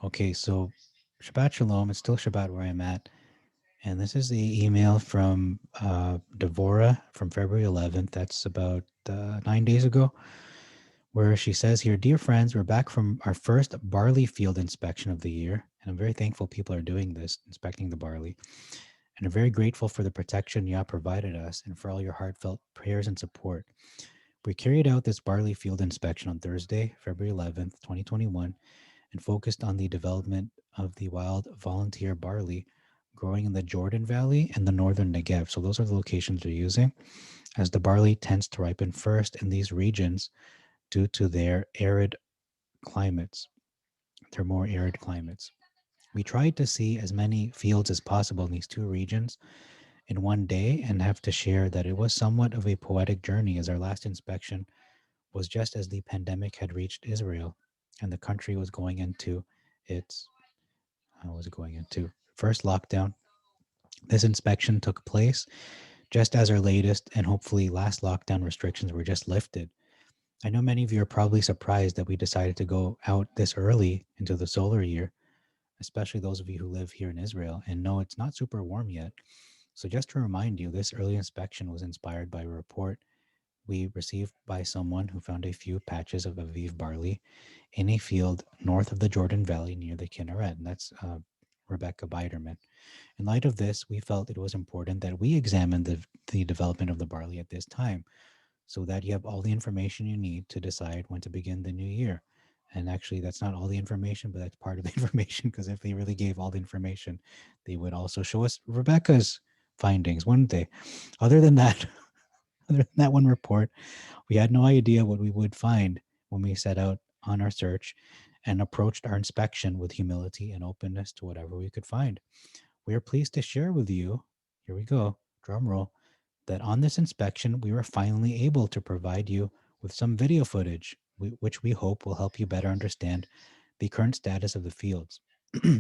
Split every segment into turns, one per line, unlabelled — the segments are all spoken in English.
Okay, so Shabbat Shalom. It's still Shabbat where I'm at. And this is the email from Devorah from February 11th. That's about 9 days ago, where she says here, Dear friends, we're back from our first barley field inspection of the year. And I'm very thankful people are doing this, inspecting the barley. And I'm very grateful for the protection Yah provided us and for all your heartfelt prayers and support. We carried out this barley field inspection on Thursday, February 11th, 2021, and focused on the development of the wild volunteer barley growing in the Jordan Valley and the northern Negev. So those are the locations we're using, as the barley tends to ripen first in these regions due to their arid climates. They're more arid climates. We tried to see as many fields as possible in these two regions in one day and have to share that it was somewhat of a poetic journey, as our last inspection was just as the pandemic had reached Israel and the country was going into its first lockdown. This inspection took place just as our latest and hopefully last lockdown restrictions were just lifted. I know many of you are probably surprised that we decided to go out this early into the solar year, especially those of you who live here in Israel and know it's not super warm yet. So, just to remind you, this early inspection was inspired by a report we received by someone who found a few patches of Aviv barley in a field north of the Jordan Valley near the Kinneret. And that's Rebecca Biderman. In light of this, we felt it was important that we examine the development of the barley at this time so that you have all the information you need to decide when to begin the new year. And actually, that's not all the information, but that's part of the information, because if they really gave all the information, they would also show us Rebecca's findings, wouldn't they? Other than that, other than that one report, we had no idea what we would find when we set out on our search and approached our inspection with humility and openness to whatever we could find. We are pleased to share with you, here we go, drum roll, that on this inspection, we were finally able to provide you with some video footage, which we hope will help you better understand the current status of the fields.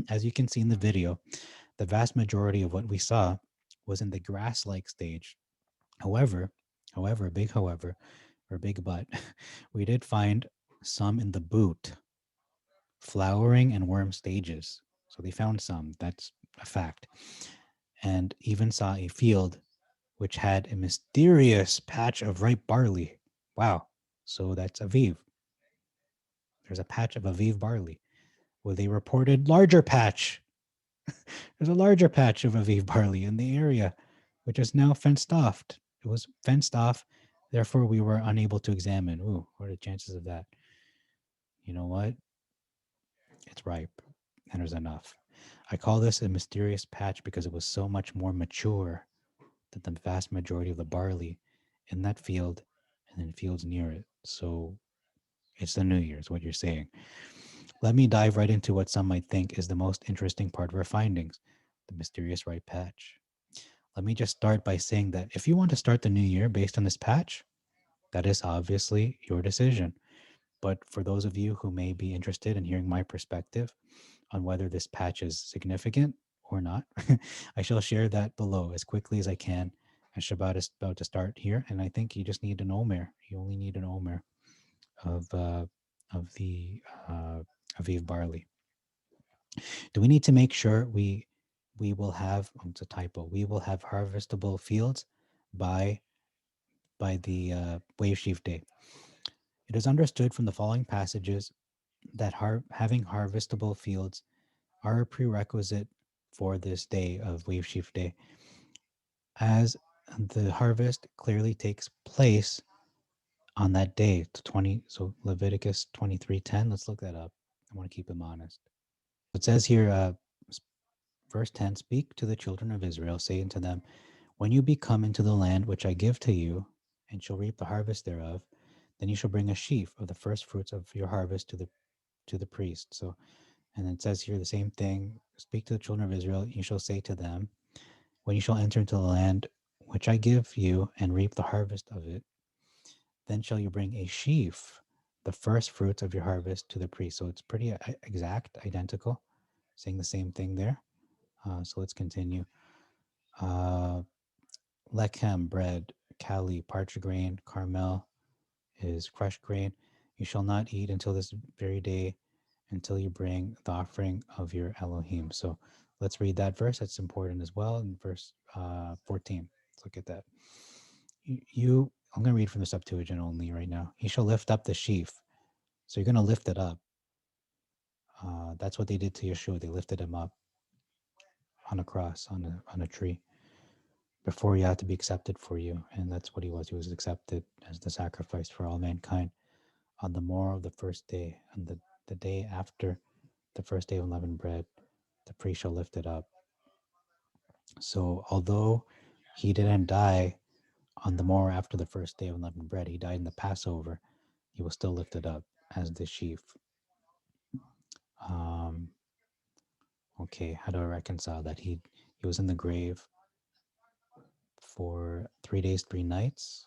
As you can see in the video, the vast majority of what we saw was in the grass-like stage. However, however, big however, or big but, we did find some in the boot, flowering and worm stages. So they found some, that's a fact. And even saw a field which had a mysterious patch of ripe barley. Wow. So that's Aviv. There's a patch of Aviv barley with a reported larger patch. There's a larger patch of Aviv barley in the area, which is now fenced off. It was fenced off. Therefore, we were unable to examine. Ooh, what are the chances of that? You know what? It's ripe, and there's enough. I call this a mysterious patch because it was so much more mature than the vast majority of the barley in that field and in fields near it. So it's the New Year's, what you're saying. Let me dive right into what some might think is the most interesting part of our findings, the mysterious ripe patch. Let me just start by saying that if you want to start the new year based on this patch, that is obviously your decision. But for those of you who may be interested in hearing my perspective on whether this patch is significant or not, I shall share that below as quickly as I can, as Shabbat is about to start here. And I think you just need an omer. You only need an omer of the Aviv barley. Do we need to make sure we will have? It's a typo. We will have harvestable fields by the wave sheaf day. It is understood from the following passages that having harvestable fields are a prerequisite for this day of wave sheaf day, as the harvest clearly takes place on that day. To 20, so Leviticus 23:10. Let's look that up. I want to keep them honest. It says here, verse 10, speak to the children of Israel, saying to them, when you be come into the land which I give to you, and shall reap the harvest thereof, then you shall bring a sheaf of the first fruits of your harvest to the priest. So, and it says here the same thing. Speak to the children of Israel. You shall say to them, when you shall enter into the land which I give you, and reap the harvest of it, then shall you bring a sheaf, the first fruits of your harvest, to the priest. So it's pretty exact, identical, saying the same thing there. So let's continue. Uh, Lechem, bread; kali, parched grain; carmel is crushed grain. You shall not eat until this very day until you bring the offering of your Elohim. So let's read that verse. That's important as well. In verse 14. Let's look at that. I'm going to read from the Septuagint only right now. You shall lift up the sheaf. So you're going to lift it up. That's what they did to Yeshua. They lifted him up on a cross, on a tree, before he had to be accepted for you. And that's what he was. He was accepted as the sacrifice for all mankind on the morrow of the first day, and the day after the first day of unleavened bread, the priest shall lift it up. So although he didn't die on the morrow after the first day of unleavened bread, he died in the Passover, he was still lifted up as the sheaf. Um, okay, how do I reconcile that? He was in the grave for 3 days, 3 nights.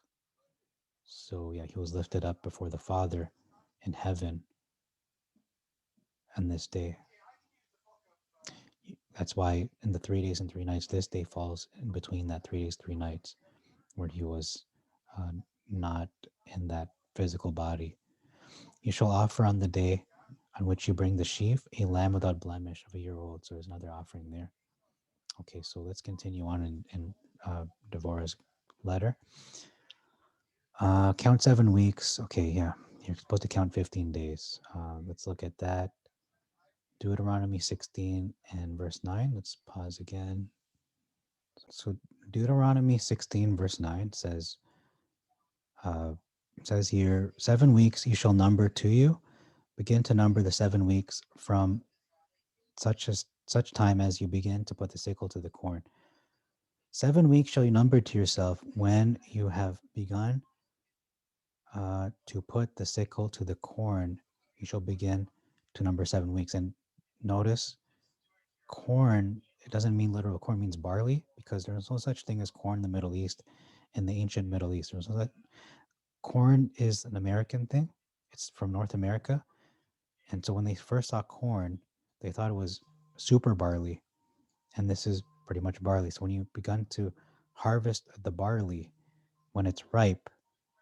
So yeah, he was lifted up before the Father in heaven on this day. That's why in the 3 days and 3 nights, this day falls in between that 3 days, 3 nights, where he was uh, not in that physical body. You shall offer on the day on which you bring the sheaf a lamb without blemish of a year old. So there's another offering there. Okay, so let's continue on in Devorah's letter. Count 7 weeks. Okay, yeah, you're supposed to count 15 days. Let's look at that. Deuteronomy 16 and verse 9. Let's pause again. So Deuteronomy 16 verse 9 uh, says here, 7 weeks you shall number to you. Begin to number the 7 weeks from such time as you begin to put the sickle to the corn. 7 weeks shall you number to yourself when you have begun to put the sickle to the corn. You shall begin to number 7 weeks. And notice, corn, it doesn't mean literal corn, it means barley, because there's no such thing as corn in the Middle East. In the ancient Middle East, there's no, corn is an American thing. It's from North America. And so when they first saw corn, they thought it was super barley. And this is pretty much barley. So when you begun to harvest the barley, when it's ripe,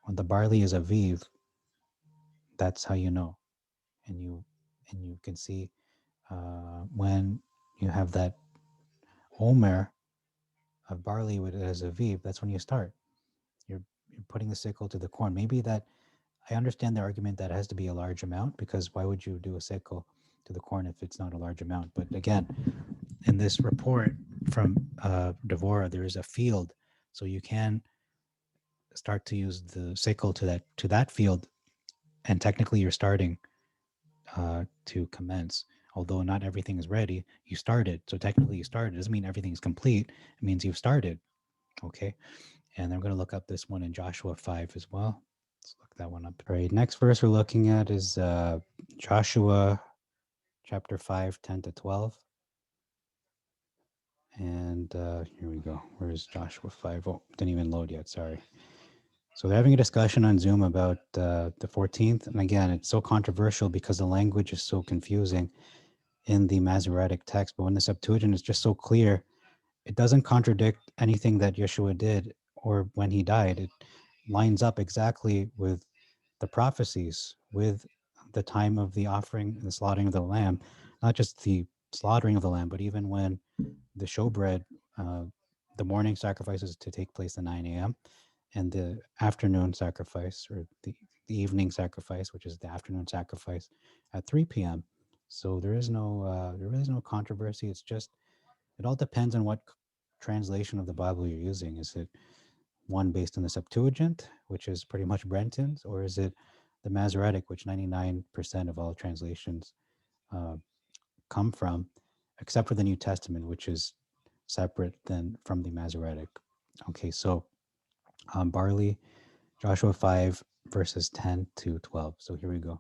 when the barley is Aviv, that's how you know. And you can see when you have that omer of barley with it as Aviv, that's when you start. You're putting the sickle to the corn. Maybe that I understand the argument that it has to be a large amount, because why would you do a sickle to the corn if it's not a large amount? But again, in this report from Devorah, there is a field, so you can start to use the sickle to that field, and technically you're starting to commence. Although not everything is ready, you started. So technically you started. It doesn't mean everything's complete. It means you've started. Okay. And I'm going to look up this one in Joshua 5 as well. Let's look that one up. All right. Next verse we're looking at is Joshua chapter 5, 10 to 12. And here we go. Where's Joshua 5? Oh, didn't even load yet. Sorry. So they're having a discussion on Zoom about the 14th. And again, it's so controversial because the language is so confusing in the Masoretic text. But when the Septuagint is just so clear, it doesn't contradict anything that Yeshua did or when he died. It lines up exactly with the prophecies, with the time of the offering and the slaughtering of the lamb, not just the slaughtering of the lamb, but even when the showbread, uh, the morning sacrifice is to take place at 9 a.m. and the afternoon sacrifice, or the evening sacrifice, which is the afternoon sacrifice, at 3 p.m. So there is no controversy. It's just, it all depends on what translation of the Bible you're using. Is it one based on the Septuagint, which is pretty much Brenton's, or is it the Masoretic, which 99% of all translations uh, come from, except for the New Testament, which is separate than from the Masoretic. Okay, so Barley, Joshua 5, verses 10 to 12. So here we go.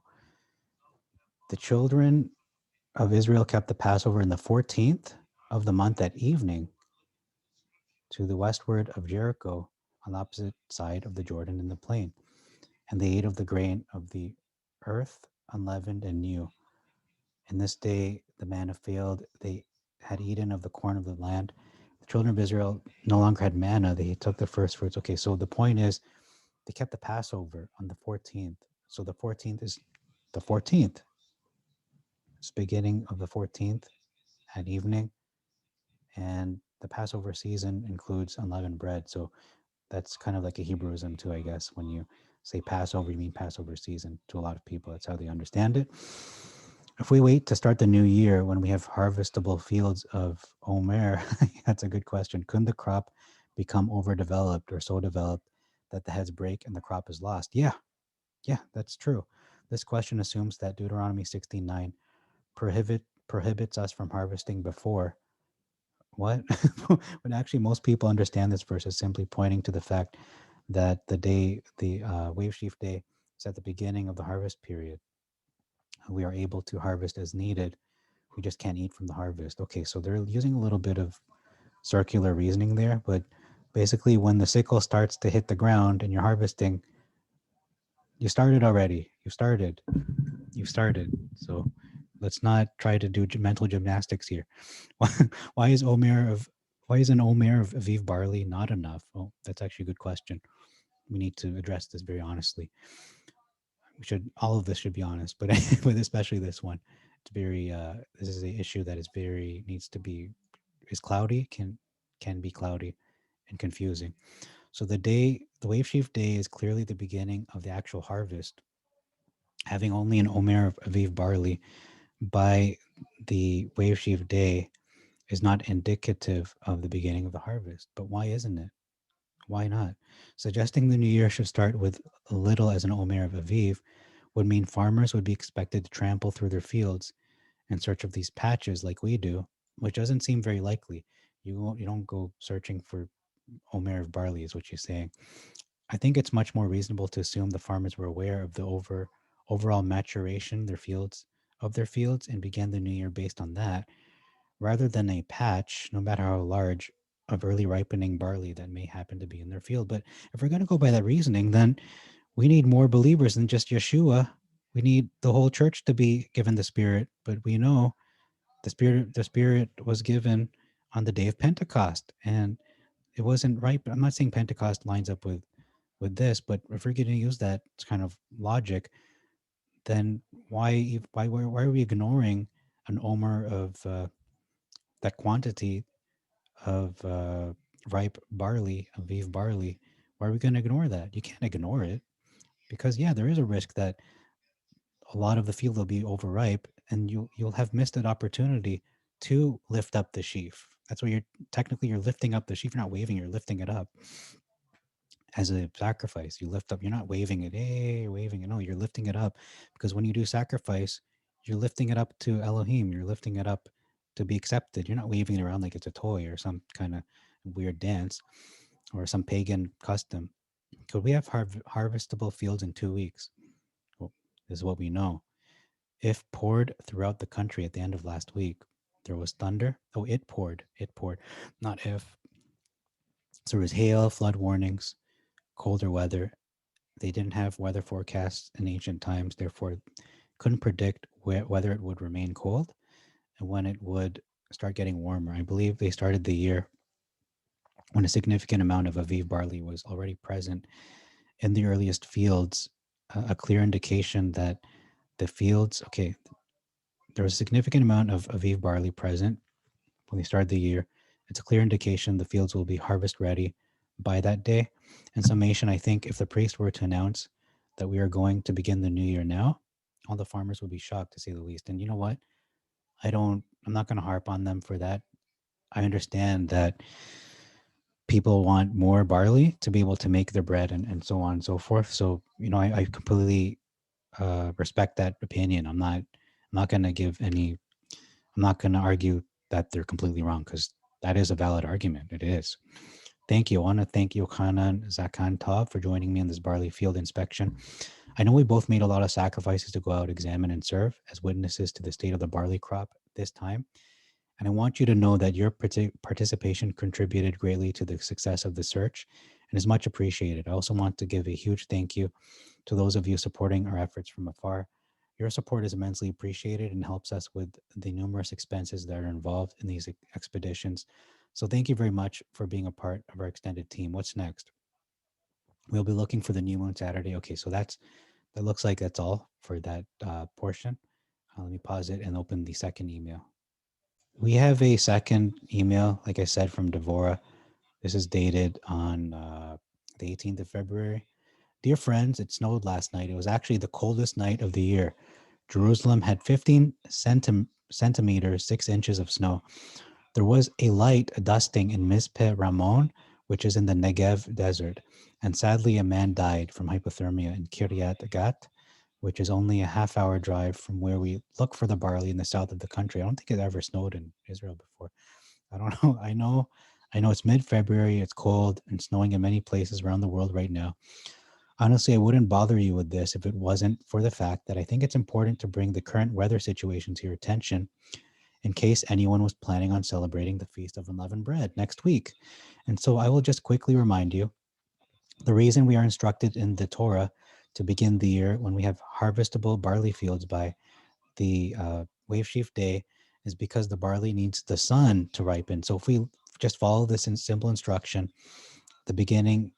The children of Israel kept the Passover in the 14th of the month at evening to the westward of Jericho on the opposite side of the Jordan in the plain. And they ate of the grain of the earth, unleavened and new. In this day the manna failed. They had eaten of the corn of the land. The children of Israel no longer had manna. They took the first fruits. Okay, so the point is they kept the Passover on the 14th. So the 14th is the 14th. It's beginning of the 14th at evening, and the Passover season includes unleavened bread. So that's kind of like a Hebrewism too, I guess. When you say Passover, you mean Passover season to a lot of people. That's how they understand it. If we wait to start the new year when we have harvestable fields of omer, that's a good question. Couldn't the crop become overdeveloped or so developed that the heads break and the crop is lost? Yeah, that's true. This question assumes that Deuteronomy 16:9 prohibits us from harvesting before what? But actually, most people understand this verse as simply pointing to the fact that the wave sheaf day, is at the beginning of the harvest period. We are able to harvest as needed. We just can't eat from the harvest. Okay, so they're using a little bit of circular reasoning there, but basically, when the sickle starts to hit the ground and you're harvesting, you started already. You started. So let's not try to do mental gymnastics here. Why, why is omer of why is an omer of Aviv barley not enough? Well, that's actually a good question. We need to address this very honestly. We should all of this should be honest, but but especially this one. It's very this is an issue that is very needs to be is cloudy, can be cloudy and confusing. So the wave sheaf day is clearly the beginning of the actual harvest. Having only an omer of Aviv barley by the wave sheaf day is not indicative of the beginning of the harvest. But why isn't it? Why not? Suggesting the new year should start with little as an omer of Aviv would mean farmers would be expected to trample through their fields in search of these patches like we do, which doesn't seem very likely. You don't go searching for omer of barley, is what you're saying. I think it's much more reasonable to assume the farmers were aware of the overall maturation their fields and began the new year based on that, rather than a patch, no matter how large, of early ripening barley that may happen to be in their field. But if we're going to go by that reasoning, then we need more believers than just Yeshua. We need the whole church to be given the Spirit. But we know the Spirit was given on the day of Pentecost, and it wasn't right. But I'm not saying Pentecost lines up with this, but if we're going to use that kind of logic, then why are we ignoring an omer of that quantity of ripe barley, Aviv barley? Why are we going to ignore that? You can't ignore it because yeah, there is a risk that a lot of the field will be overripe, and you'll have missed an opportunity to lift up the sheaf. That's why you're lifting up the sheaf. You're not waving, you're lifting it up as a sacrifice. You lift up, you're not waving it, hey, you're waving it. No, you're lifting it up because when you do sacrifice, you're lifting it up to Elohim. You're lifting it up to be accepted. You're not waving it around like it's a toy or some kind of weird dance or some pagan custom. Could we have harvestable fields in 2 weeks? Well, this is what we know. If poured throughout the country at the end of last week, there was thunder. Oh, it poured. It poured. Not if. So there was hail, flood warnings, colder weather. They didn't have weather forecasts in ancient times, therefore couldn't predict whether it would remain cold and when it would start getting warmer. I believe they started the year when a significant amount of Aviv barley was already present in the earliest fields, a clear indication that the fields, okay, there was a significant amount of Aviv barley present when they started the year. It's a clear indication the fields will be harvest ready by that day. In summation, I think if the priest were to announce that we are going to begin the new year now, all the farmers would be shocked to say the least. And you know what? I'm not going to harp on them for that. I understand that people want more barley to be able to make their bread and so on and so forth. So, I completely respect that opinion. I'm not going to give any I'm not going to argue that they're completely wrong because that is a valid argument. It is. Thank you. I want to thank Yochanan Zakan Tov for joining me in this barley field inspection. I know we both made a lot of sacrifices to go out, examine, and serve as witnesses to the state of the barley crop this time. And I want you to know that your participation contributed greatly to the success of the search and is much appreciated. I also want to give a huge thank you to those of you supporting our efforts from afar. Your support is immensely appreciated and helps us with the numerous expenses that are involved in these expeditions. So thank you very much for being a part of our extended team. What's next? We'll be looking for the new moon Saturday. Okay, so that looks like that's all for that portion. Let me pause it and open the second email. We have a second email, like I said, from Devora. This is dated on the 18th of February. Dear friends, it snowed last night. It was actually the coldest night of the year. Jerusalem had 15 centimeters, 6 inches of snow. There was a light dusting in Mizpeh Ramon, which is in the Negev desert. And sadly, a man died from hypothermia in Kiryat Gat, which is only a half-hour drive from where we look for the barley in the south of the country. I don't think it ever snowed in Israel before. I don't know. I know it's mid-February, it's cold and snowing in many places around the world right now. Honestly, I wouldn't bother you with this if it wasn't for the fact that I think it's important to bring the current weather situation to your attention in case anyone was planning on celebrating the Feast of Unleavened Bread next week. And so I will just quickly remind you the reason we are instructed in the Torah to begin the year when we have harvestable barley fields by the wave sheaf day is because the barley needs the sun to ripen. So if we just follow this in simple instruction, the beginning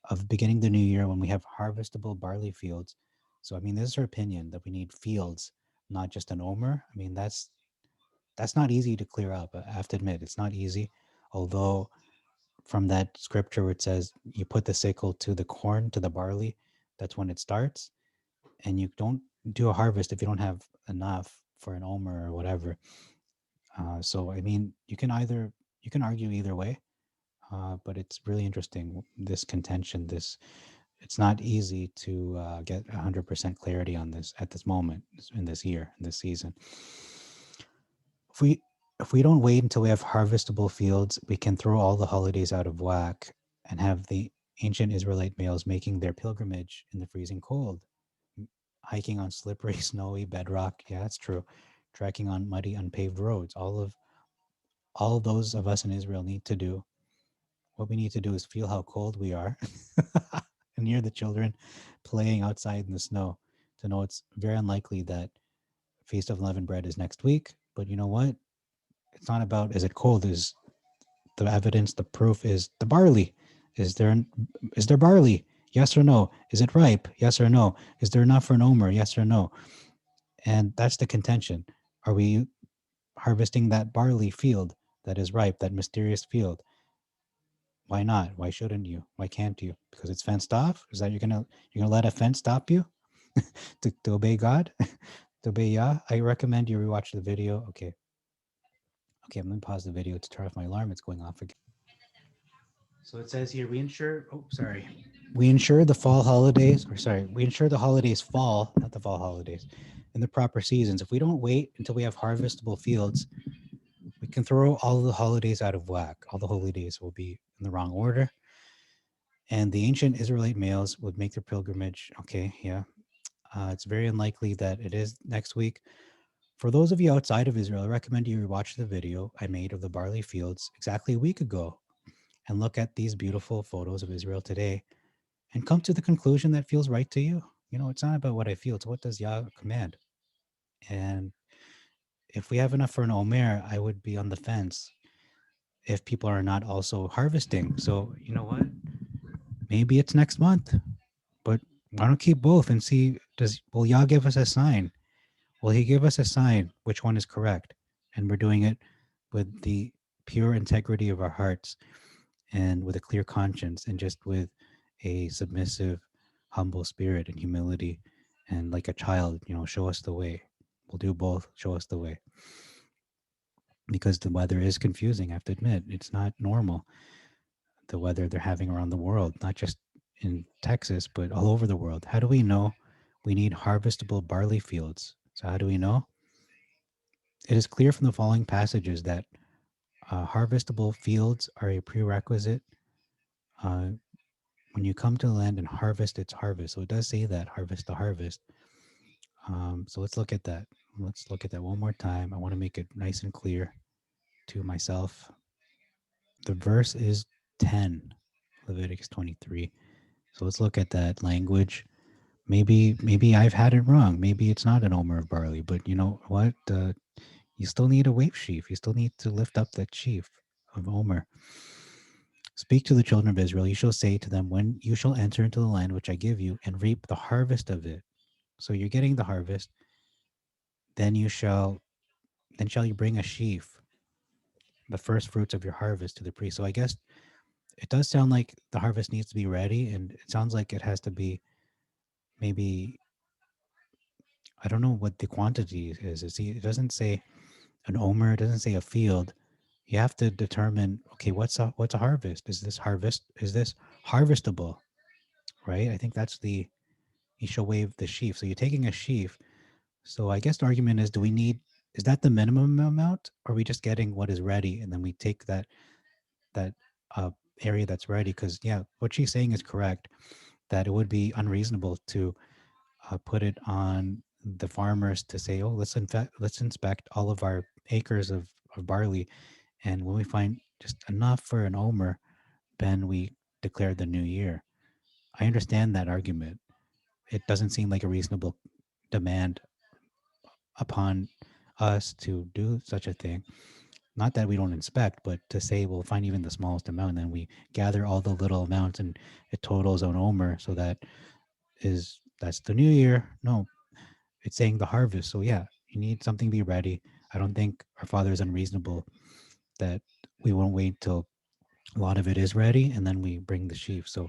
the new year when we have harvestable barley fields. So I mean, this is her opinion that we need fields, not just an omer. I mean, that's not easy to clear up. I have to admit, it's not easy. Although from that scripture where it says you put the sickle to the corn, to the barley, that's when it starts. And you don't do a harvest if you don't have enough for an omer or whatever. So I mean, you can argue either way, but it's really interesting this contention. This it's not easy to get 100% clarity on this at this moment in this year, in this season. If we if we don't wait until we have harvestable fields, we can throw all the holidays out of whack and have the ancient Israelite males making their pilgrimage in the freezing cold, hiking on slippery, snowy bedrock. Yeah, that's true. Trekking on muddy, unpaved roads. All those of us in Israel need to do. What we need to do is feel how cold we are and hear the children playing outside in the snow to know it's very unlikely that Feast of Unleavened Bread is next week. But you know what? It's not about is it cold, is the evidence, the proof is the barley. Is there barley? Yes or no? Is it ripe? Yes or no? Is there enough for an omer? Yes or no? And that's the contention. Are we harvesting that barley field that is ripe, that mysterious field? Why not? Why shouldn't you? Why can't you? Because it's fenced off? Is that you're gonna let a fence stop you to obey God? To obey Yah? I recommend you rewatch the video. Okay. Okay, I'm gonna pause the video to turn off my alarm. It's going off again. So it says here we ensure the fall holidays, or sorry, we ensure the holidays fall, not the fall holidays, in the proper seasons. If we don't wait until we have harvestable fields, we can throw all the holidays out of whack. All the holy days will be in the wrong order. And the ancient Israelite males would make their pilgrimage. Okay, yeah. It's very unlikely that it is next week. For those of you outside of Israel, I recommend you watch the video I made of the barley fields exactly a week ago and look at these beautiful photos of Israel today and come to the conclusion that feels right to you. You know, it's not about what I feel, it's what does Yah command. And if we have enough for an Omer, I would be on the fence if people are not also harvesting. So, you know what? Maybe it's next month, but why don't keep both and see will Yah give us a sign? Will he give us a sign which one is correct? And we're doing it with the pure integrity of our hearts and with a clear conscience and just with a submissive, humble spirit and humility and like a child, show us the way. We'll do both. Show us the way. Because the weather is confusing, I have to admit. It's not normal, the weather they're having around the world, not just in Texas, but all over the world. How do we know we need harvestable barley fields? So, how do we know? It is clear from the following passages that harvestable fields are a prerequisite uh, when you come to the land and harvest its harvest. So it does say that harvest the harvest. So let's look at that. Let's look at that one more time. I want to make it nice and clear to myself. The verse is 10, Leviticus 23. So let's look at that language. Maybe I've had it wrong. Maybe it's not an omer of barley, but you know what? You still need a wave sheaf. You still need to lift up that sheaf of omer. Speak to the children of Israel. You shall say to them, when you shall enter into the land which I give you and reap the harvest of it. So you're getting the harvest. then you shall then shall you bring a sheaf, the first fruits of your harvest, to the priest. So I guess it does sound like the harvest needs to be ready, and it sounds like it has to be maybe, I don't know what the quantity is. It doesn't say an omer, it doesn't say a field. You have to determine, okay, what's a harvest? Is this harvestable, right? I think that's the you shall wave the sheaf. So you're taking a sheaf. So I guess the argument is, do we need, is that the minimum amount? Or are we just getting what is ready and then we take that uh, area that's ready? Because yeah, what she's saying is correct, that it would be unreasonable to put it on the farmers to say, oh, let's inspect all of our acres of barley, and when we find just enough for an omer, then we declare the new year. I understand that argument. It doesn't seem like a reasonable demand upon us to do such a thing. Not that we don't inspect, but to say we'll find even the smallest amount, and then we gather all the little amounts and it totals an omer. So that's the new year. No, it's saying the harvest. So yeah, you need something to be ready. I don't think our Father is unreasonable that we won't wait till a lot of it is ready and then we bring the sheaf. So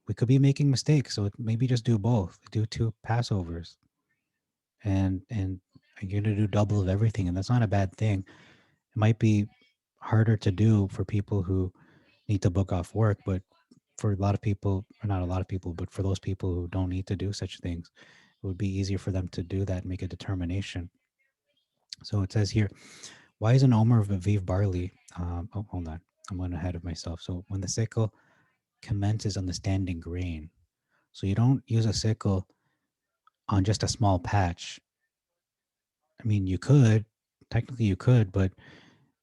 we could be making mistakes. So maybe just do both. Do two Passovers, and you're gonna do double of everything, and that's not a bad thing. It might be harder to do for people who need to book off work, but for a lot of people, or not a lot of people, but for those people who don't need to do such things, it would be easier for them to do that and make a determination. So it says here, why is an omer of Aviv barley? Oh, hold on. I'm going ahead of myself. So when the sickle commences on the standing grain, so you don't use a sickle on just a small patch. I mean, you could, technically you could, but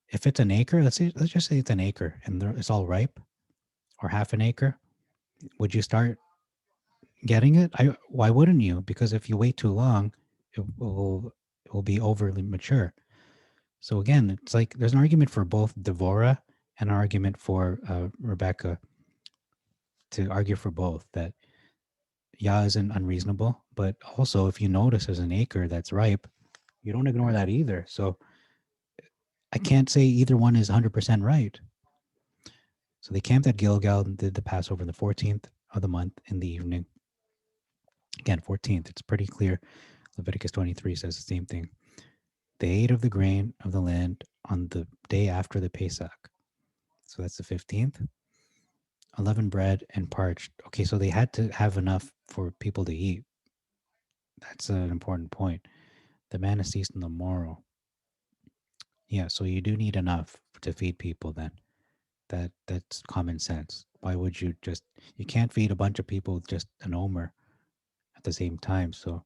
if it's an acre, let's just say it's an acre and it's all ripe, or half an acre, would you start getting it? Why wouldn't you? Because if you wait too long, it will be overly mature. So again, it's like there's an argument for both Devora and an argument for Rebecca, to argue for both, that Yah isn't unreasonable, but also if you notice there's an acre that's ripe, you don't ignore that either. So I can't say either one is 100% right. So they camped at Gilgal and did the Passover on the 14th of the month in the evening. Again, 14th, it's pretty clear. Leviticus 23 says the same thing. They ate of the grain of the land on the day after the Pesach. So that's the 15th. Unleavened bread and parched. Okay, so they had to have enough for people to eat. That's an important point. The manna ceased on the morrow. Yeah, so you do need enough to feed people then. That's common sense. Why would you just, you can't feed a bunch of people with just an omer at the same time. So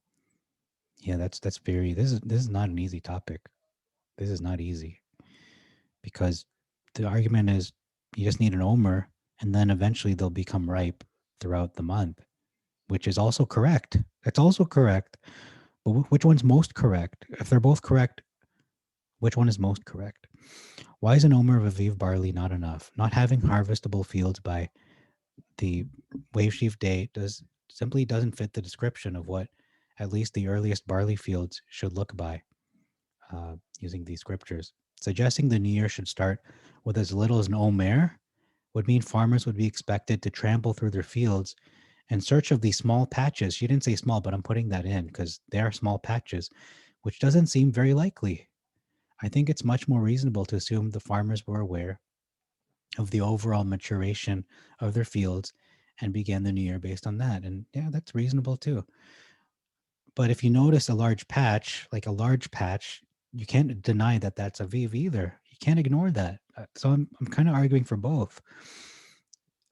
yeah, that's very, this is not an easy topic. This is not easy, because the argument is you just need an omer and then eventually they'll become ripe throughout the month, which is also correct. That's also correct. But which one's most correct? If they're both correct, which one is most correct? Why is an omer of Aviv barley not enough? Not having harvestable fields by the wave sheaf day doesn't fit the description of what at least the earliest barley fields should look by, using these scriptures. Suggesting the new year should start with as little as an omer would mean farmers would be expected to trample through their fields in search of these small patches. She didn't say small, but I'm putting that in because they are small patches, which doesn't seem very likely. I think it's much more reasonable to assume the farmers were aware of the overall maturation of their fields and began the new year based on that. And yeah, that's reasonable too. But if you notice a large patch, like a large patch, you can't deny that that's Aviv either. You can't ignore that. So I'm kind of arguing for both.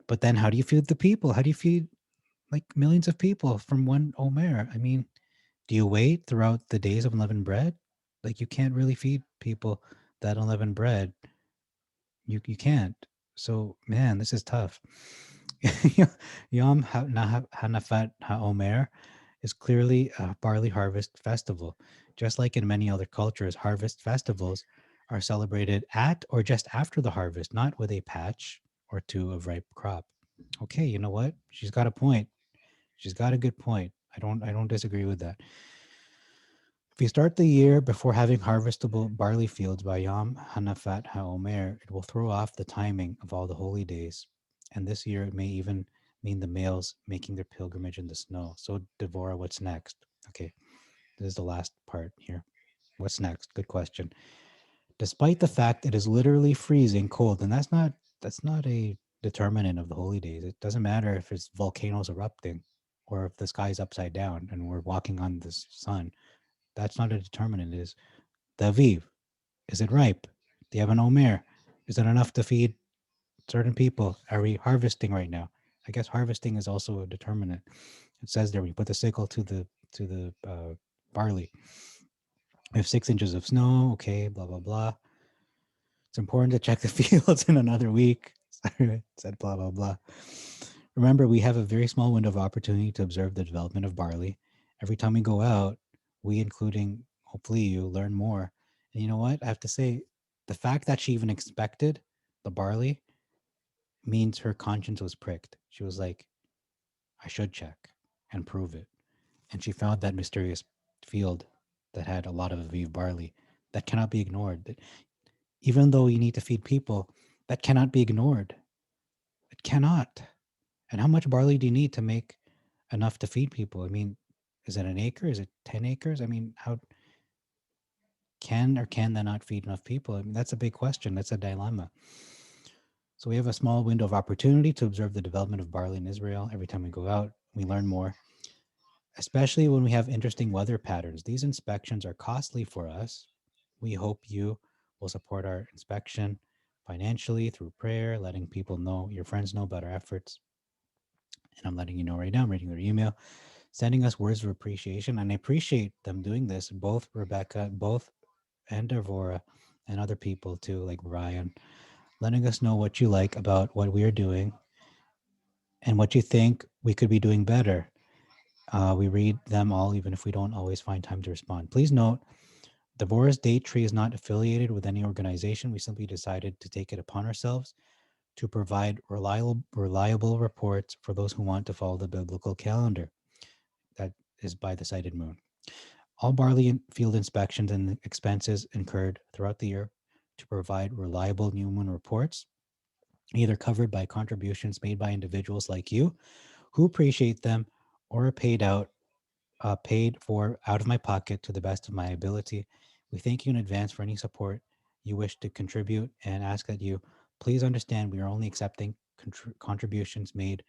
But then how do you feed the people? How do you feed like millions of people from one omer? I mean, do you wait throughout the days of unleavened bread? Like you can't really feed people that unleavened bread. You can't. So man, this is tough. Yom Hanafat HaOmer is clearly a barley harvest festival. Just like in many other cultures, harvest festivals are celebrated at or just after the harvest, not with a patch or two of ripe crop. Okay, you know what? She's got a point. She's got a good point. I don't disagree with that. If you start the year before having harvestable barley fields by Yom Hanafat HaOmer, it will throw off the timing of all the holy days. And this year it may even mean the males making their pilgrimage in the snow. So, Devorah, what's next? Okay, this is the last part here. What's next? Good question. Despite the fact it is literally freezing cold, and that's not a determinant of the holy days. It doesn't matter if it's volcanoes erupting or if the sky's upside down and we're walking on the sun. That's not a determinant. It is the Aviv. Is it ripe? Do you have an omer? Is it enough to feed certain people? Are we harvesting right now? I guess harvesting is also a determinant. It says there we put the sickle to the barley. We have 6 inches of snow. Okay, blah blah blah. It's important to check the fields in another week. Sorry, it said blah blah blah. Remember, we have a very small window of opportunity to observe the development of barley. Every time we go out, we, including hopefully you, learn more. And you know what? I have to say, the fact that she even expected the barley means her conscience was pricked. She was like, I should check and prove it. And she found that mysterious field that had a lot of Aviv barley that cannot be ignored. That even though you need to feed people, that cannot be ignored. It cannot. And how much barley do you need to make enough to feed people? I mean, is it an acre? Is it 10 acres? I mean, how can they not feed enough people? I mean, that's a big question. That's a dilemma. So we have a small window of opportunity to observe the development of barley in Israel. Every time we go out, we learn more, especially when we have interesting weather patterns. These inspections are costly for us. We hope you will support our inspection financially through prayer, letting people know, your friends know about our efforts. And I'm letting you know right now, I'm reading their email, sending us words of appreciation. And I appreciate them doing this, both Rebecca, both and Devora, and other people too, like Ryan, letting us know what you like about what we are doing and what you think we could be doing better. We read them all, even if we don't always find time to respond. Please note, Devorah's date tree is not affiliated with any organization. We simply decided to take it upon ourselves to provide reliable reports for those who want to follow the biblical calendar that is by the sighted moon. All barley field inspections and expenses incurred throughout the year to provide reliable new moon reports, either covered by contributions made by individuals like you who appreciate them, or are paid for out of my pocket to the best of my ability. We thank you in advance for any support you wish to contribute and ask that you please understand we are only accepting contributions made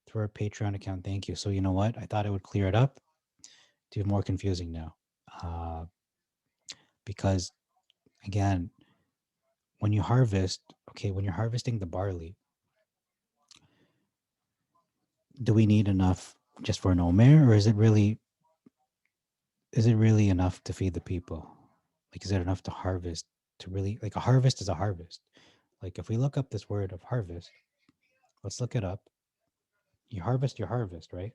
through our Patreon account. Thank you. So you know what? I thought it would clear it up. To more confusing now, uh, because again, when you harvest, okay, when you're harvesting the barley, do we need enough just for an omer, or is it really enough to feed the people? Like, is it enough to harvest to really, like, a harvest is a harvest. Like, if we look up this word of harvest, let's look it up. You harvest your harvest, right?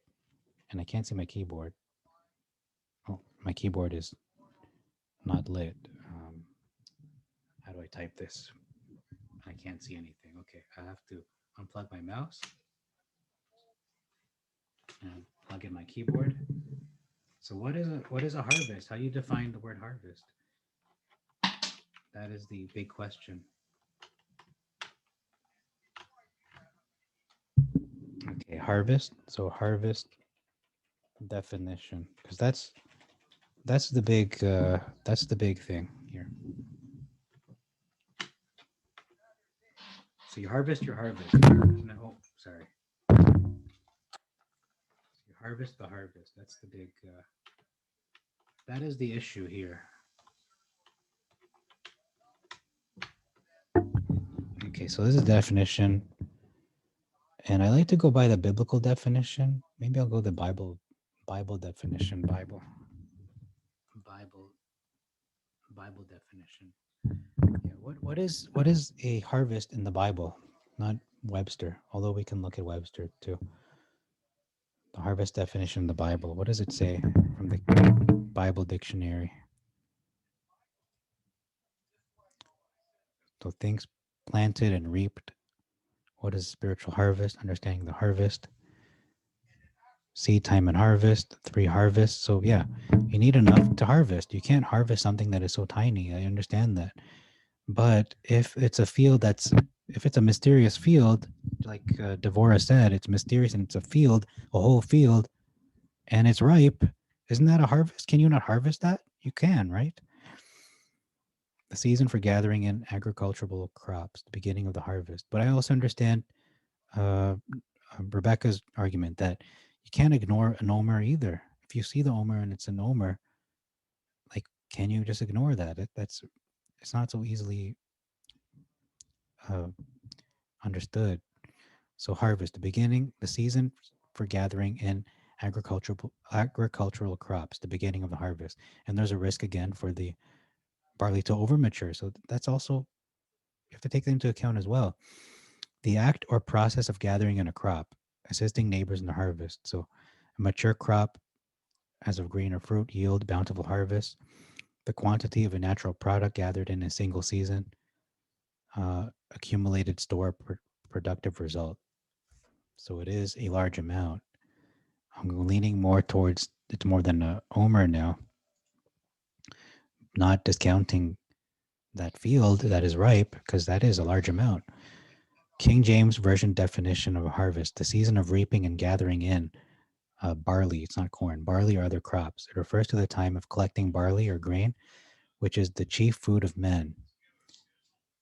And I can't see my keyboard. Oh, my keyboard is not lit. How do I type this? I can't see anything. Okay, I have to unplug my mouse and plug in my keyboard. So what is a harvest? How do you define the word harvest? That is the big question. Okay, harvest. So harvest definition, because that's the big thing here. So you harvest your harvest. No, oh, sorry. You harvest the harvest. That's the big. That is the issue here. Okay, so this is definition, and I like to go by the biblical definition. Maybe I'll go the Bible definition. Bible, Bible definition. Yeah. What is a harvest in the Bible? Not Webster, although we can look at Webster too. The harvest definition in the Bible. What does it say from the Bible dictionary? So things planted and reaped. What is spiritual harvest? Understanding the harvest. Seed time and harvest. 3 harvests. So yeah, You need enough to harvest. You can't harvest something that is so tiny. I understand that. But if it's a mysterious field, like Devora said, it's mysterious and it's a field, a whole field, and it's ripe. Isn't that a harvest? Can you not harvest that? You can, right? The season for gathering in agricultural crops, the beginning of the harvest. But I also understand uh, Rebecca's argument that you can't ignore an omer either. If you see the omer and it's an omer, like, can you just ignore that? It's not so easily uh, understood. So harvest, the beginning, the season for gathering in agricultural crops, the beginning of the harvest, and there's a risk again for the barley to overmature. So that's also you have to take that into account as well. The act or process of gathering in a crop, assisting neighbors in the harvest. So a mature crop as of grain or fruit yield bountiful harvest. The quantity of a natural product gathered in a single season, accumulated store productive result. So it is a large amount. I'm leaning more towards it's more than a omer now, not discounting that field that is ripe because that is a large amount. King James Version definition of a harvest, the season of reaping and gathering in barley. It's not corn, barley or other crops. It refers to the time of collecting barley or grain, which is the chief food of men.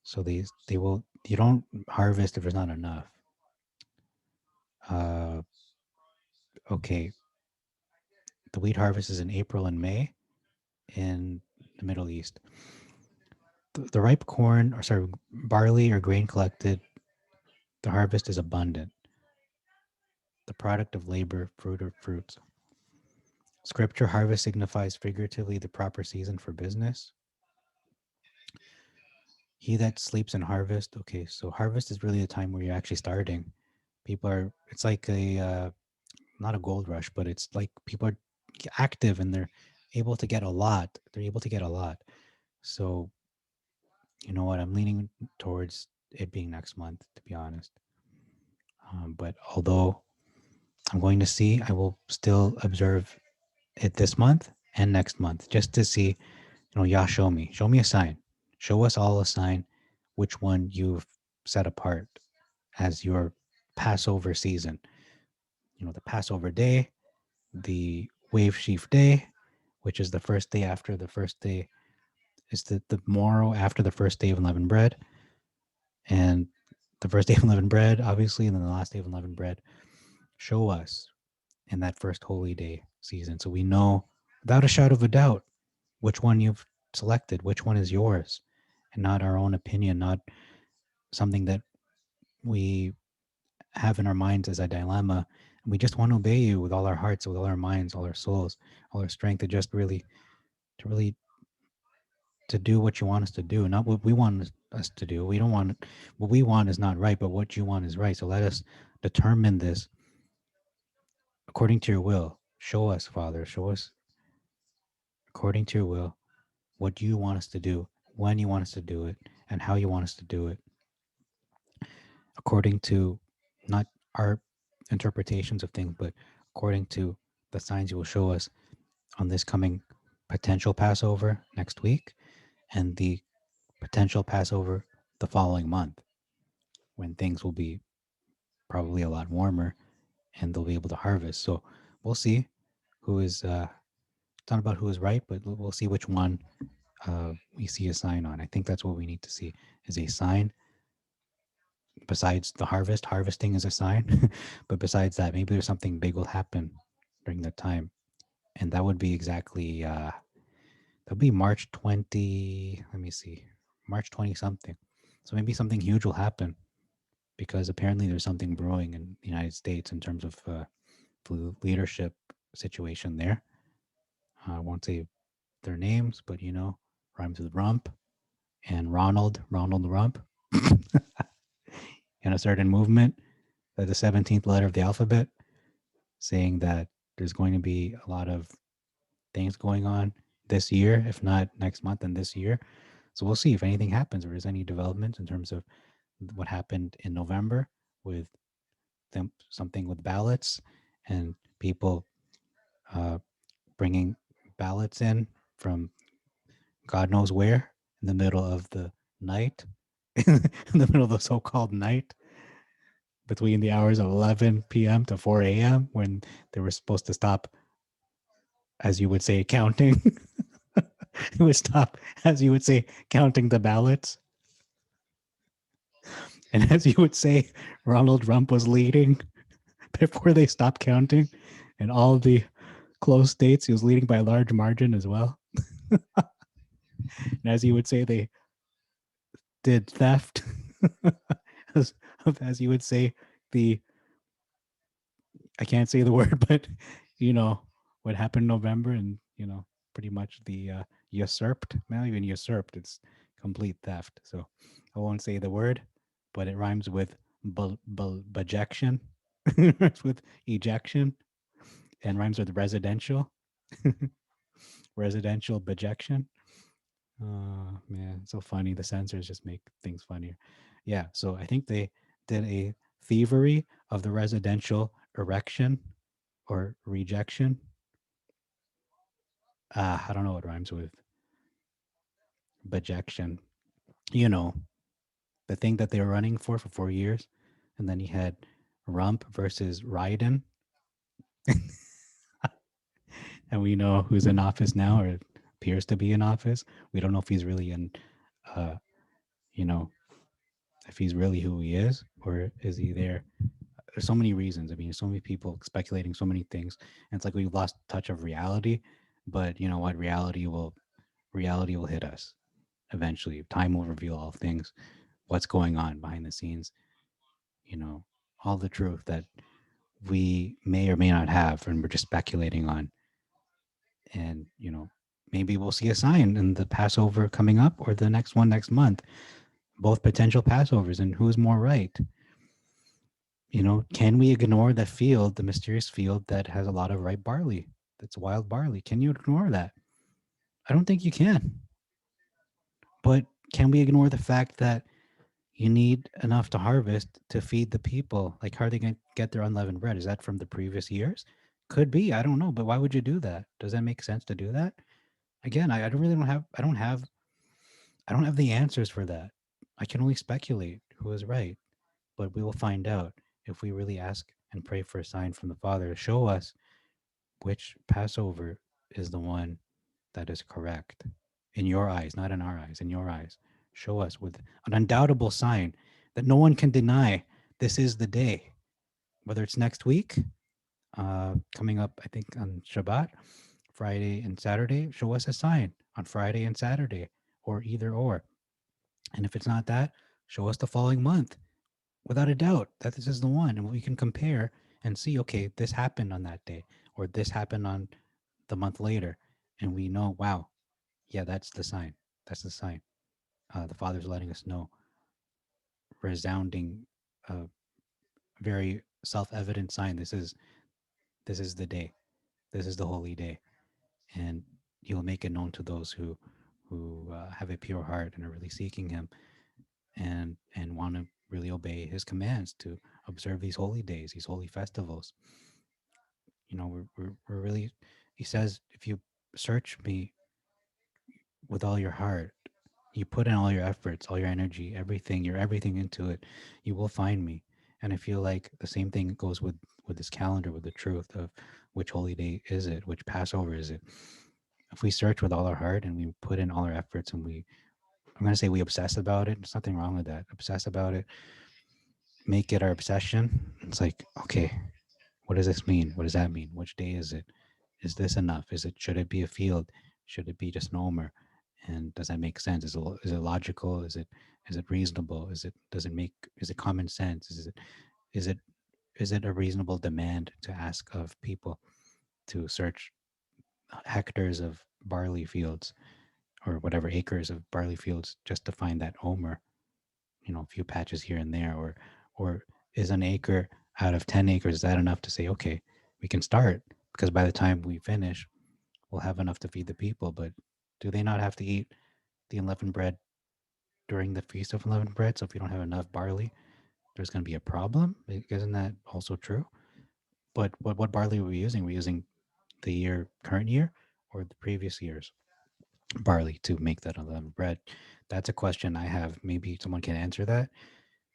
So they will you don't harvest if there's not enough. Uh, okay, the wheat harvest is in April and May in the Middle East. The ripe corn, or sorry, barley or grain collected, the harvest is abundant. The product of labor, fruit or fruits. Scripture harvest signifies figuratively the proper season for business. He that sleeps in harvest. Okay, so harvest is really the time where you're actually starting. People are. It's like a not a gold rush, but it's like people are active and they're able to get a lot. They're able to get a lot. So you know what? I'm leaning towards it being next month, to be honest. But although I'm going to see, I will still observe it this month and next month just to see, Yah, show me a sign, show us all a sign, which one you've set apart as your Passover season. The Passover day, the wave sheaf day, which is the first day after the first day, is the morrow after the first day of unleavened bread, and the first day of unleavened bread, obviously, and then the last day of unleavened bread. Show us in that first holy day season so we know without a shadow of a doubt which one you've selected, which one is yours, and not our own opinion, not something that we have in our minds as a dilemma. And we just want to obey you with all our hearts, with all our minds, all our souls, all our strength to really to do what you want us to do, not what we want us to do. We don't want what we want is not right, but what you want is right. So let us determine this according to your will. Show us, Father, show us according to your will what you want us to do, when you want us to do it, and how you want us to do it, according to not our interpretations of things, but according to the signs you will show us on this coming potential Passover next week and the potential Passover the following month when things will be probably a lot warmer and they'll be able to harvest. So we'll see who is, it's not about who is right, but we'll see which one we see a sign on. I think that's what we need to see is a sign besides the harvest. Harvesting is a sign, but besides that, maybe there's something big will happen during that time, and that would be exactly that'll be March 20. Let me see, March 20 something. So maybe something huge will happen because apparently there's something brewing in the United States in terms of the leadership situation there. I won't say their names, but rhymes with rump and Ronald Rump, in a certain movement, the 17th letter of the alphabet, saying that there's going to be a lot of things going on this year, if not next month and this year. So we'll see if anything happens or there's any developments in terms of what happened in November with them, something with ballots and people uh, bringing ballots in from God knows where in the middle of the night, in the middle of the so-called night, between the hours of 11 p.m. to 4 a.m. when they were supposed to stop, as you would say, counting. It would stop, as you would say, counting the ballots. And as you would say, Ronald Trump was leading before they stopped counting. And all the close states, he was leading by a large margin as well. And as you would say, they did theft. as, as you would say, the, I can't say the word, but you know what happened in November, and pretty much the usurped, not even usurped, it's complete theft. So I won't say the word, but it rhymes with bajection, rhymes with ejection, and rhymes with residential. Residential bajection. Oh man, so funny. The censors just make things funnier. Yeah, so I think they did a thievery of the residential erection or rejection. I don't know what rhymes with bajection. You know, the thing that they were running for 4 years, and then you had Rump versus Ryden, and we know who's in office now, or appears to be in office. We don't know if he's really in, uh, you know, if he's really who he is, or is he there? There's so many reasons. I mean, so many people speculating so many things, and it's like we've lost touch of reality. But you know what? Reality will hit us eventually. Time will reveal all things. What's going on behind the scenes? You know, all the truth that we may or may not have, and we're just speculating on. And maybe we'll see a sign in the Passover coming up, or the next one next month. Both potential Passovers, and who's more right? Can we ignore the field, the mysterious field that has a lot of ripe barley? That's wild barley. Can you ignore that? I don't think you can. But can we ignore the fact that you need enough to harvest to feed the people? Like, how are they going to get their unleavened bread? Is that from the previous years? Could be. I don't know. But why would you do that? Does that make sense to do that? Again, I don't really don't have. I don't have the answers for that. I can only speculate who is right, but we will find out if we really ask and pray for a sign from the Father to show us which Passover is the one that is correct in your eyes, not in our eyes, in your eyes. Show us with an undoubtable sign that no one can deny this is the day, whether it's next week, coming up, I think, on Shabbat, Friday and Saturday. Show us a sign on Friday and Saturday, or either or. And if it's not that, show us the following month, without a doubt, that this is the one. And we can compare and see, okay, this happened on that day, or this happened on the month later. And we know, wow, yeah, that's the sign. That's the sign. The Father's letting us know, resounding, uh, very self-evident sign. This is the day. This is the holy day, and He'll make it known to those who have a pure heart and are really seeking Him, and want to really obey His commands to observe these holy days, these holy festivals. We're really. He says, if you search me with all your heart, you put in all your efforts, all your energy, everything, your everything into it, you will find me. And I feel like the same thing goes with this calendar, with the truth of which holy day is it, which Passover is it. If we search with all our heart and we put in all our efforts, and I'm going to say we obsess about it. There's nothing wrong with that. Obsess about it, make it our obsession. It's like, okay, what does this mean? What does that mean? Which day is it? Is this enough? Should it be a field? Should it be just an omer? And does that make sense? Is it logical? Is it reasonable? Is it common sense? Is it is it a reasonable demand to ask of people to search hectares of barley fields, or whatever acres of barley fields, just to find that omer? A few patches here and there, or is an acre out of 10 acres, is that enough to say, okay, we can start, because by the time we finish, we'll have enough to feed the people? But do they not have to eat the unleavened bread during the feast of unleavened bread? So if we don't have enough barley, there's going to be a problem. Isn't that also true? But what barley are we using? We're using the current year, or the previous year's barley to make that unleavened bread? That's a question I have. Maybe someone can answer that,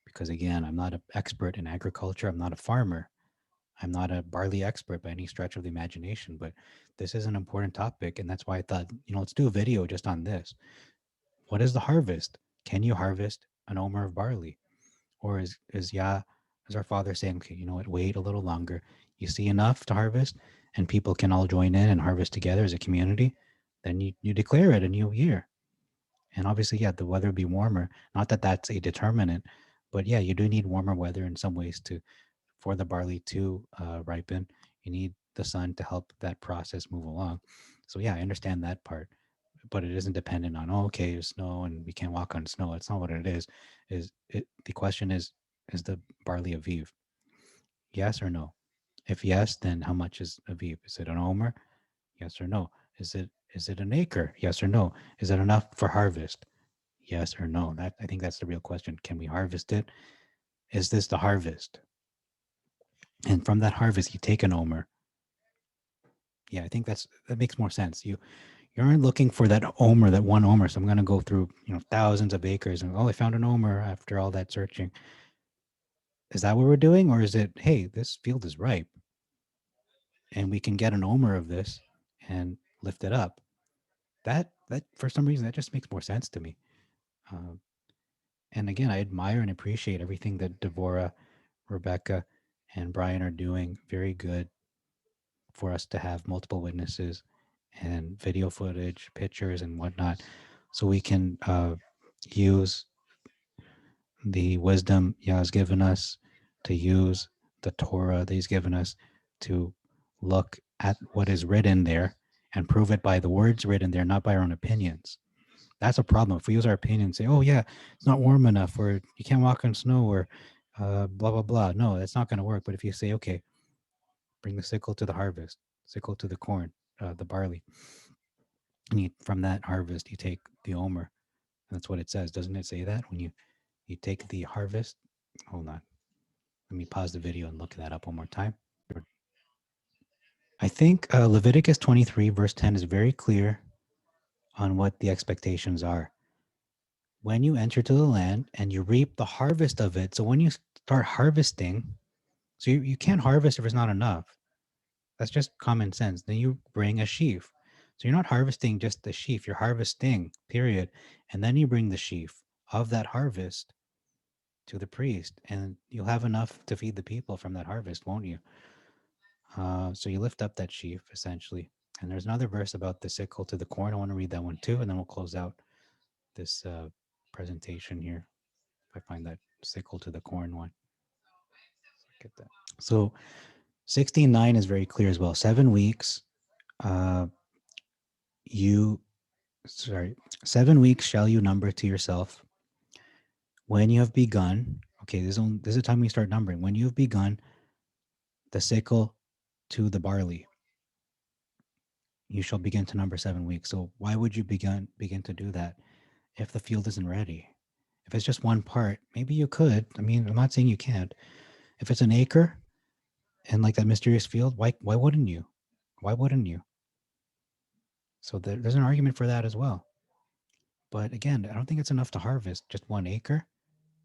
because again, I'm not an expert in agriculture. I'm not a farmer. I'm not a barley expert by any stretch of the imagination, but this is an important topic. And that's why I thought, let's do a video just on this. What is the harvest? Can you harvest an omer of barley? Or is our father saying, okay, you know what, wait a little longer. You see enough to harvest and people can all join in and harvest together as a community, then you declare it a new year. And obviously, yeah, the weather would be warmer. Not that that's a determinant, but yeah, you do need warmer weather in some ways to for the barley to ripen. You need the sun to help that process move along. So yeah, I understand that part, but it isn't dependent on, oh, okay, it's snow and we can't walk on snow. It's not what it is. The question is the barley Aviv? Yes or no? If yes, then how much is Aviv? Is it an omer? Yes or no? Is it an acre? Yes or no? Is it enough for harvest? Yes or no? That I think that's the real question. Can we harvest it? Is this the harvest? And from that harvest, you take an omer. Yeah, I think that makes more sense. You aren't looking for that omer, that one omer. So I'm going to go through thousands of acres and, oh, I found an omer after all that searching. Is that what we're doing, or is it, hey, this field is ripe and we can get an omer of this and lift it up? That for some reason that just makes more sense to me. Uh, and again, I admire and appreciate everything that Devorah, Rebecca, and Brian are doing. Very good for us to have multiple witnesses and video footage, pictures, and whatnot, so we can use the wisdom Yah has given us, to use the Torah that He's given us, to look at what is written there and prove it by the words written there, not by our own opinions. That's a problem. If we use our opinion and say, oh, yeah, it's not warm enough, or you can't walk on snow, or blah, blah, blah. No, that's not going to work. But if you say, okay, bring the sickle to the harvest, sickle to the corn, the barley, and from that harvest, you take the omer. And that's what it says. Doesn't it say that when you take the harvest? Hold on. Let me pause the video and look that up one more time. I think Leviticus 23, verse 10 is very clear on what the expectations are. When you enter to the land and you reap the harvest of it. So when you start harvesting, so you can't harvest if it's not enough. That's just common sense. Then you bring a sheaf. So you're not harvesting just the sheaf, you're harvesting, period. And then you bring the sheaf of that harvest to the priest, and you'll have enough to feed the people from that harvest, won't you? So you lift up that sheaf, essentially. And there's another verse about the sickle to the corn. I want to read that one too, and then we'll close out this presentation here. If I find that sickle to the corn one. Get that. So 16:9 is very clear as well. 7 weeks, uh, you, sorry, 7 weeks shall you number to yourself. When you have begun, okay, this is the time we start numbering. When you have begun the sickle to the barley, you shall begin to number 7 weeks. So why would you begin to do that if the field isn't ready? If it's just one part, maybe you could. I mean, I'm not saying you can't. If it's an acre and like that mysterious field, why wouldn't you? Why wouldn't you? So there's an argument for that as well. But again, I don't think it's enough to harvest just 1 acre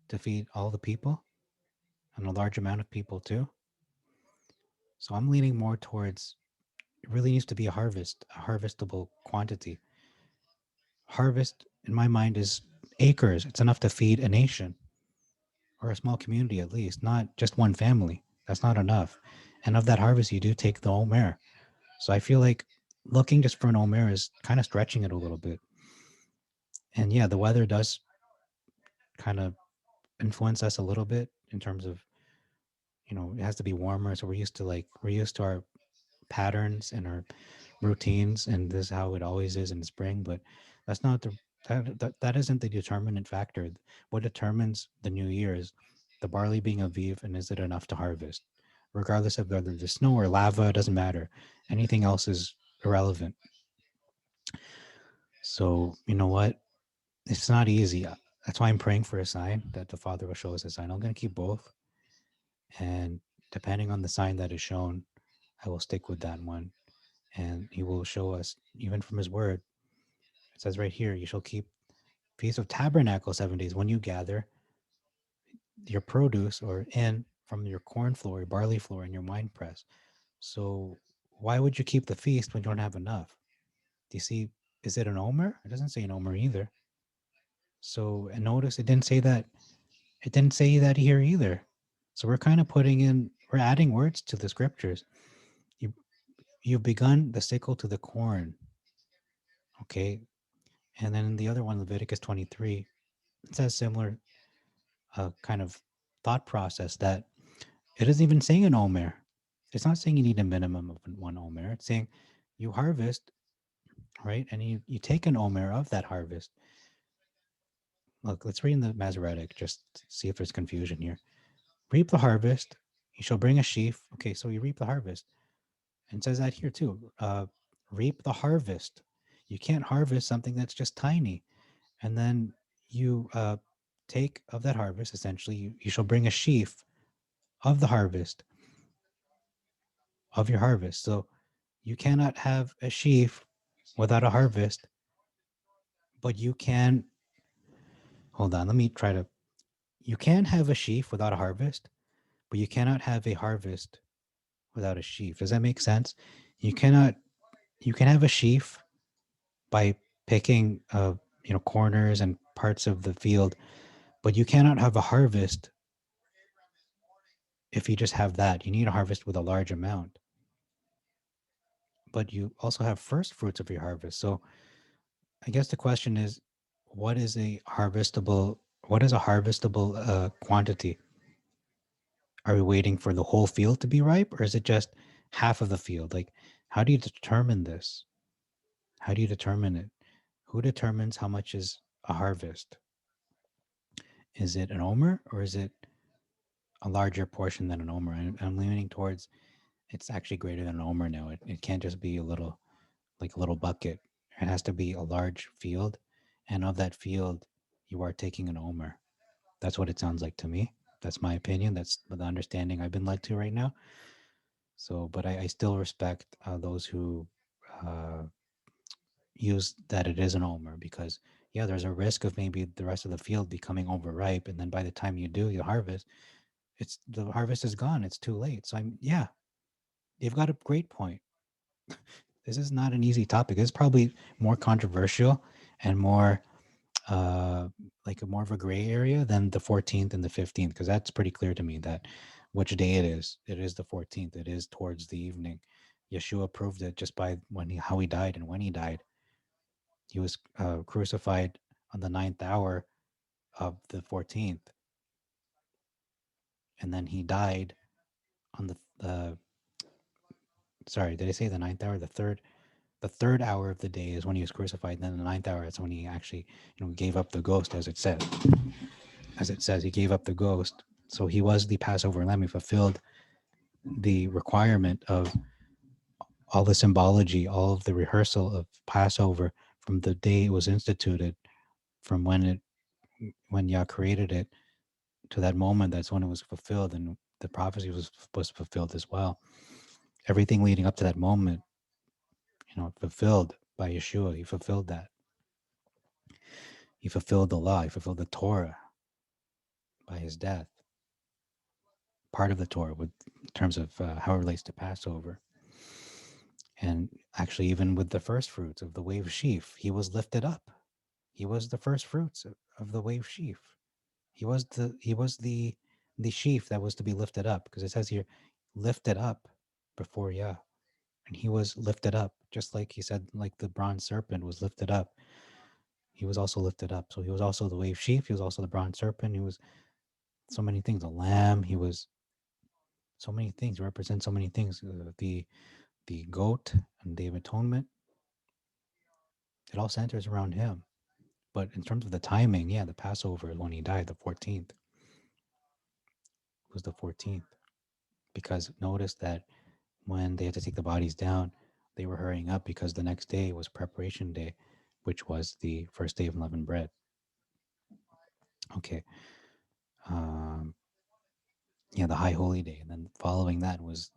to feed all the people and a large amount of people too. So I'm leaning more towards it really needs to be a harvestable quantity. Harvest, in my mind, is acres. It's enough to feed a nation or a small community at least, not just one family. That's not enough. And of that harvest, you do take the omer. So I feel like looking just for an omer is kind of stretching it a little bit. And yeah, the weather does kind of influence us a little bit in terms of, it has to be warmer. So we're used to our patterns and our routines, and this is how it always is in spring. But that's not that isn't the determinant factor. What determines the new year is the barley being Aviv, and is it enough to harvest? Regardless of whether there's snow or lava, it doesn't matter. Anything else is irrelevant. So you know what? It's not easy. That's why I'm praying for a sign that the Father will show us a sign. I'm going to keep both, and depending on the sign that is shown, I will stick with that one. and he will show us even from his word. It says right here, you shall keep Feast of Tabernacle 7 days when you gather your produce or in from your corn floor, your barley floor, and your wine press. So why would you keep the feast when you don't have enough? Do you see? Is it an omer? It doesn't say an omer either. So and notice it didn't say that. It didn't say that here either. So we're kind of we're adding words to the scriptures. You you've begun the sickle to the corn, okay? And then the other one, Leviticus 23, it says similar kind of thought process that it isn't even saying an omer. It's not saying you need a minimum of one omer. It's saying you harvest, right? And you take an omer of that harvest. Look, let's read in the Masoretic, just to see if there's confusion here. Reap the harvest, you shall bring a sheaf. Okay, so you reap the harvest. And it says that here too. Reap the harvest. You can't harvest something that's just tiny. And then you take of that harvest, essentially, you shall bring a sheaf of the harvest, of your harvest. So you cannot have a sheaf without a harvest, but you can, hold on, let me try to, you can have a sheaf without a harvest, but you cannot have a harvest without a sheaf. Does that make sense? You cannot, you can have a sheaf by picking, corners and parts of the field, but you cannot have a harvest if you just have that. You need a harvest with a large amount, but you also have first fruits of your harvest. So I guess the question is, what is a harvestable? What is a harvestable quantity? Are we waiting for the whole field to be ripe, or is it just half of the field? Like, how do you determine this? How do you determine it? Who determines how much is a harvest? Is it an omer or is it a larger portion than an omer? And I'm leaning towards it's actually greater than an omer now. It can't just be a little, like a little bucket. It has to be a large field. And of that field, you are taking an omer. That's what it sounds like to me. That's my opinion. That's the understanding I've been led to right now. So, but I still respect those who uh, use that it is an omer because, yeah, there's a risk of maybe the rest of the field becoming overripe. And then by the time you do your harvest, it's the harvest is gone. It's too late. So yeah, you've got a great point. This is not an easy topic. It's probably more controversial and more uh like a more of a gray area than the 14th and the 15th, because that's pretty clear to me that which day it is. It is the 14th. It is towards the evening. Yeshua proved it just by how he died and when he died. He was crucified on the ninth hour of the 14th, and then he died on the sorry, did I say the ninth hour? The third hour of the day is when he was crucified. And then the ninth hour is when he actually, gave up the ghost, as it says. As it says, he gave up the ghost. So he was the Passover lamb. He fulfilled the requirement of all the symbology, all of the rehearsal of Passover from the day it was instituted, from when Yah created it to that moment. That's when it was fulfilled, and the prophecy was fulfilled as well. Everything leading up to that moment, fulfilled by Yeshua. He fulfilled that. He fulfilled the law. He fulfilled the Torah by his death. Part of the Torah, in terms of how it relates to Passover. And actually, even with the first fruits of the wave sheaf, he was lifted up. He was the first fruits of the wave sheaf. He was the sheaf that was to be lifted up, because it says here, lifted up before Yah. And he was lifted up, just like he said, like the bronze serpent was lifted up. He was also lifted up. So he was also the wave sheaf. He was also the bronze serpent. He was so many things. A lamb. He was so many things. Represent so many things. The goat and Day of Atonement. It all centers around him. But in terms of the timing, yeah, the Passover is when he died. The 14th was the 14th, because notice that when they had to take the bodies down, they were hurrying up because the next day was preparation day, which was the first day of unleavened bread. Okay. Um, yeah, the high holy day, and then following that was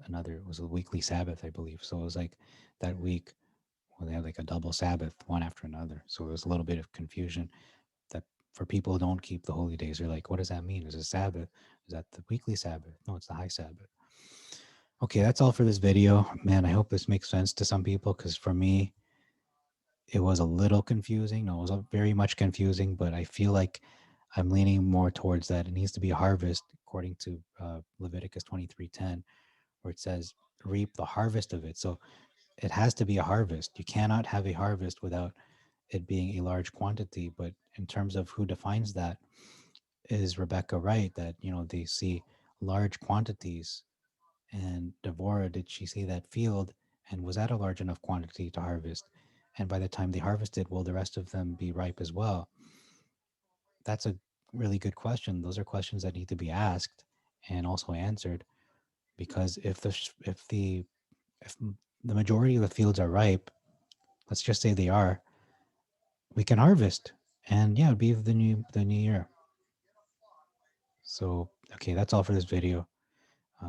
a weekly Sabbath, I believe. So it was like that week, well, they had like a double Sabbath, one after another. So it was a little bit of confusion that for people who don't keep the holy days, they're like, what does that mean? Is it Sabbath? Is that the weekly Sabbath? No, it's the high Sabbath. Okay, that's all for this video. Man, I hope this makes sense to some people because for me, it was a little confusing. No, it was very much confusing, but I feel like I'm leaning more towards that. It needs to be a harvest, according to Leviticus 23:10, where it says, reap the harvest of it. So it has to be a harvest. You cannot have a harvest without it being a large quantity. But in terms of who defines that, is Rebecca right that, they see large quantities? And Devorah, did she see that field? And was that a large enough quantity to harvest? And by the time they harvested, will the rest of them be ripe as well? That's a really good question. Those are questions that need to be asked and also answered, because if the majority of the fields are ripe, let's just say they are, we can harvest, and yeah, it'd be the new year. So okay, that's all for this video.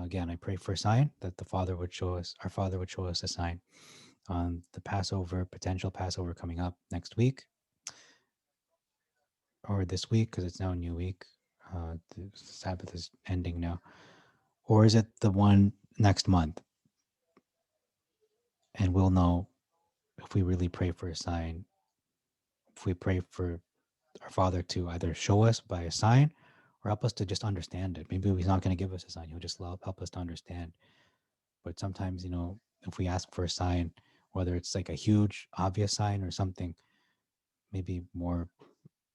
Again, I pray for a sign that our Father would show us a sign on the Passover, potential Passover coming up next week or this week, because it's now a new week. The Sabbath is ending now. Or is it the one next month? And we'll know if we really pray for a sign, if we pray for our Father to either show us by a sign or help us to just understand it. Maybe He's not going to give us a sign, He'll just help us to understand. But sometimes, if we ask for a sign, whether it's like a huge, obvious sign or something maybe more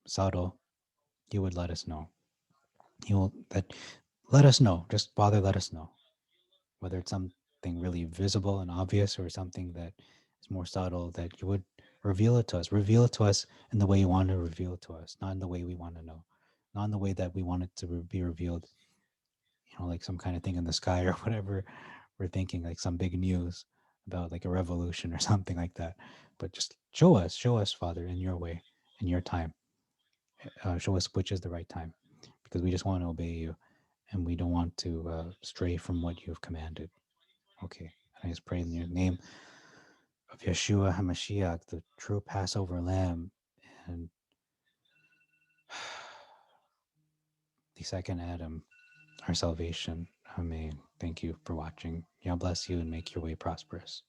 subtle, He would let us know. He will that let us know. Just Father, let us know whether it's something really visible and obvious or something that is more subtle. That you would reveal it to us. Reveal it to us in the way you want to reveal it to us, not in the way we want to know, not in the way that we want it to be revealed. Like some kind of thing in the sky or whatever we're thinking, like some big news about like a revolution or something like that. But just show us, Father, in your way, in your time. Show us which is the right time, because we just want to obey you and we don't want to stray from what you have commanded. Okay. And I just pray in your name of Yeshua HaMashiach, the true Passover lamb, and the second Adam, our salvation. Amen. Thank you for watching. God bless you and make your way prosperous.